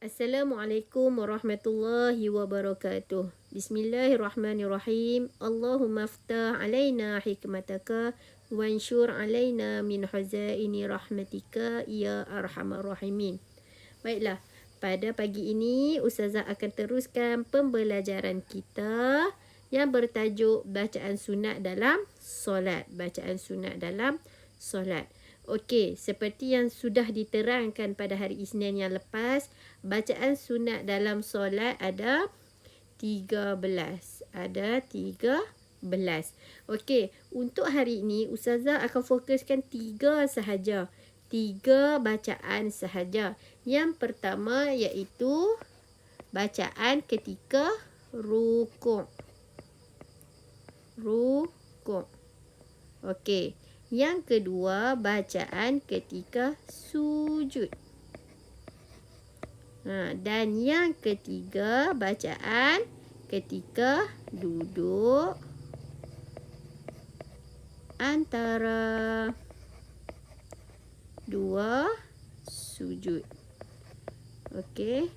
Assalamualaikum warahmatullahi wabarakatuh. Bismillahirrahmanirrahim. Allahumma aftah alaina hikmataka wansyur alaina min hazaini rahmatika ya arhamar rahimin. Baiklah, pada pagi ini Ustazah akan teruskan pembelajaran kita yang bertajuk bacaan sunat dalam solat. Bacaan sunat dalam solat. Okey, seperti yang sudah diterangkan pada hari Isnin yang lepas, bacaan sunat dalam solat ada 13. Ada 13. Okey, untuk hari ini Ustazah akan fokuskan 3 sahaja. 3 bacaan sahaja. Yang pertama iaitu bacaan ketika rukuk. Rukuk. Okey. Yang kedua, bacaan ketika sujud. Dan yang ketiga, bacaan ketika duduk antara dua sujud. Okey.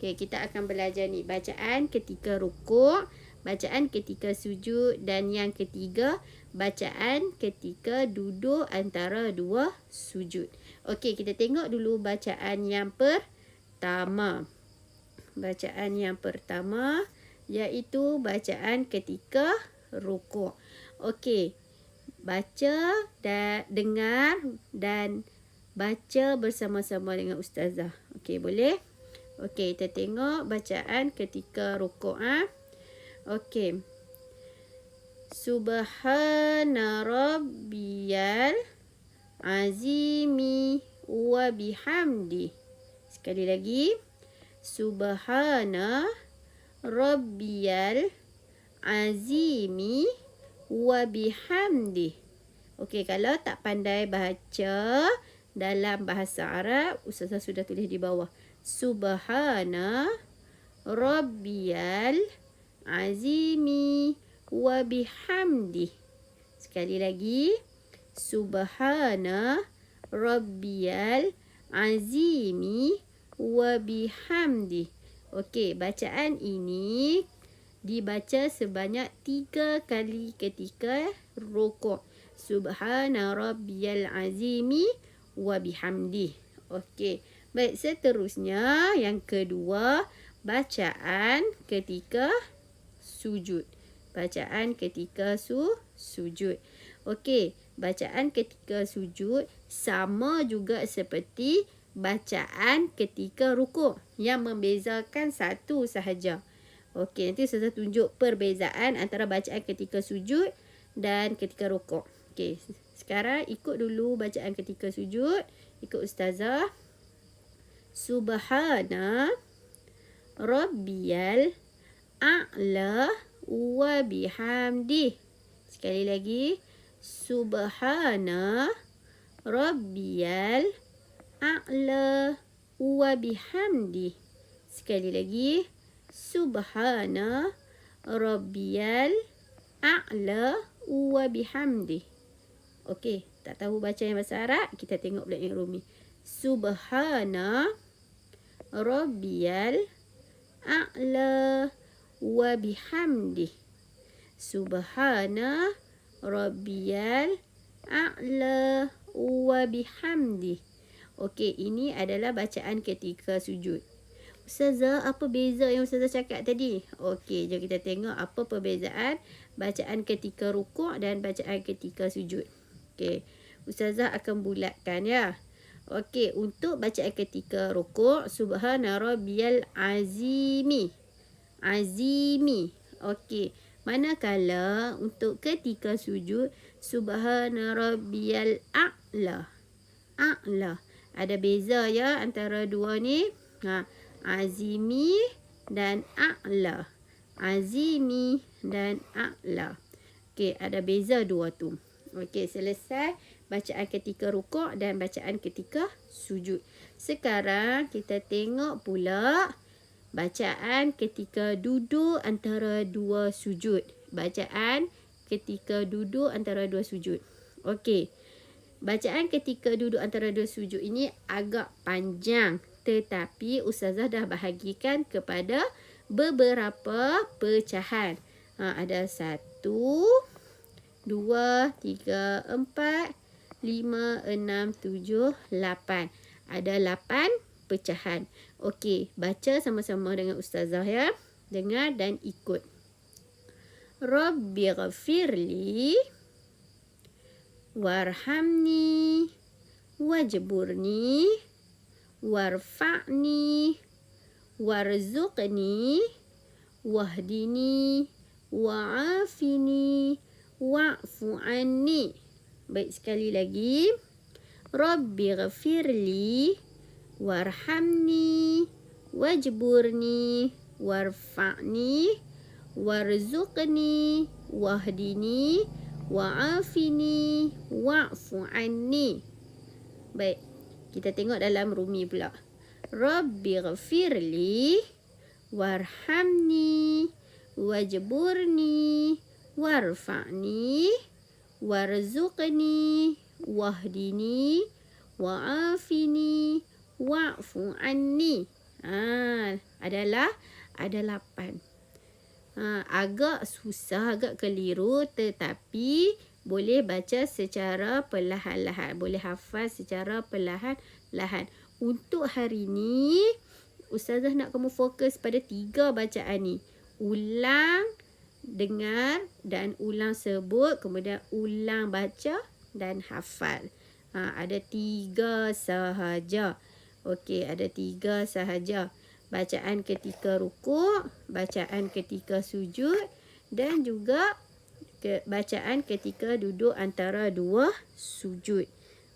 Okey, kita akan belajar ni bacaan ketika rukuk, bacaan ketika sujud, dan yang ketiga bacaan ketika duduk antara dua sujud. Okey, kita tengok dulu bacaan yang pertama. Bacaan yang pertama iaitu bacaan ketika rukuk. Okey, baca dan dengar dan baca bersama-sama dengan Ustazah. Okey, boleh? Okey, kita tengok bacaan ketika rukuk. Okey. Subhana rabbiyal azimi wa bihamdi. Sekali lagi. Subhana rabbiyal azimi wa bihamdi. Okey, kalau tak pandai baca dalam bahasa Arab, Ustazah sudah tulis di bawah. Subhana rabbiyal azimi wa bihamdi. Sekali lagi. Subhana rabbiyal azimi wa bihamdi. Okey, bacaan ini dibaca sebanyak 3 kali ketika rukuk. Subhana rabbiyal azimi wa bihamdi. Okey. Baik, seterusnya yang kedua, bacaan ketika sujud. Bacaan ketika sujud. Okey, bacaan ketika sujud sama juga seperti bacaan ketika rukuk, yang membezakan satu sahaja. Okey, nanti saya tunjuk perbezaan antara bacaan ketika sujud dan ketika rukuk. Okey, sekarang ikut dulu bacaan ketika sujud. Ikut Ustazah. Subhana rabbiyal a'la wa bihamdi. Sekali lagi. Subhana rabbiyal a'la wa bihamdi. Sekali lagi. Subhana rabbiyal a'la wa bihamdi. Okey, tak tahu baca yang bahasa Arab, kita tengok pula yang Rumi. Subhana rabbiyal a'la wa bihamdi. Subhana rabbiyal a'la wa bihamdi. Okey, ini adalah bacaan ketika sujud. Ustazah, apa beza yang Ustazah cakap tadi? Okey, jom kita tengok apa perbezaan bacaan ketika rukuk dan bacaan ketika sujud. Okey, Ustazah akan bulatkan ya. Okey, untuk bacaan ketika rukuk, Subhana rabbiyal azimi. Azimi. Okey. Manakala untuk ketika sujud, Subhana rabbiyal a'la. A'la. Ada beza ya antara dua ni. Azimi dan a'la. Azimi dan a'la. Okey, ada beza dua tu. Okey, selesai bacaan ketika rukuk dan bacaan ketika sujud. Sekarang kita tengok pula bacaan ketika duduk antara dua sujud. Bacaan ketika duduk antara dua sujud. Okey. Bacaan ketika duduk antara dua sujud ini agak panjang. tetapi ustazah dah bahagikan kepada beberapa pecahan. Ada 1, 2, 3, 4, 5, 6, 7, 8. Ada 8 pecahan. Okey, baca sama-sama dengan ustazah ya. Dengar dan ikut. Rabbighfirli warhamni wajburni warfa'ni warzuqni wahdini wa'afini wa'fu anni. Baik, sekali lagi. Rabbighfirli warhamni wajburni warfa'ni warzuqni wahdini wa'afini wa'fu anni. Baik, kita tengok dalam Rumi pula. Rabbighfirli warhamni wajburni warfa'ni warzuqni wahdini wa'afini wa'fu anni. Adalah ada 8. Agak susah, agak keliru, tetapi boleh baca secara perlahan-lahan. Boleh hafal secara perlahan-lahan. Untuk hari ni, ustazah nak kamu fokus pada 3 bacaan ni. Ulang, dengar dan ulang sebut. Kemudian ulang baca dan hafal. Ada 3 sahaja. Okey, ada 3 sahaja. Bacaan ketika rukuk, bacaan ketika sujud dan juga bacaan ketika duduk antara 2 sujud.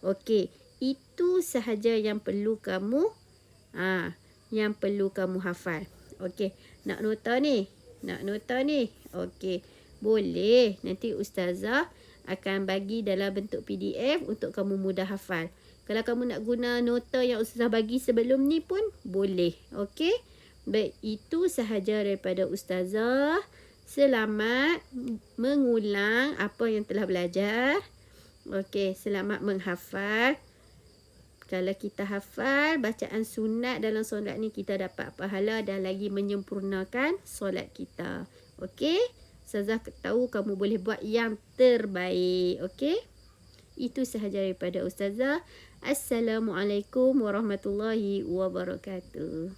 Okey, itu sahaja yang perlu kamu hafal. Okey, nak nota ni? Nak nota ni? Okey, boleh. Nanti ustazah akan bagi dalam bentuk PDF untuk kamu mudah hafal. Kalau kamu nak guna nota yang ustazah bagi sebelum ni pun boleh. Okey? Baik, itu sahaja daripada ustazah. Selamat mengulang apa yang telah belajar. Okey, selamat menghafal. Kalau kita hafal bacaan sunat dalam solat ni, kita dapat pahala dan lagi menyempurnakan solat kita. Okey? Ustazah tahu kamu boleh buat yang terbaik. Okey? Itu sahaja daripada ustazah. Assalamualaikum warahmatullahi wabarakatuh.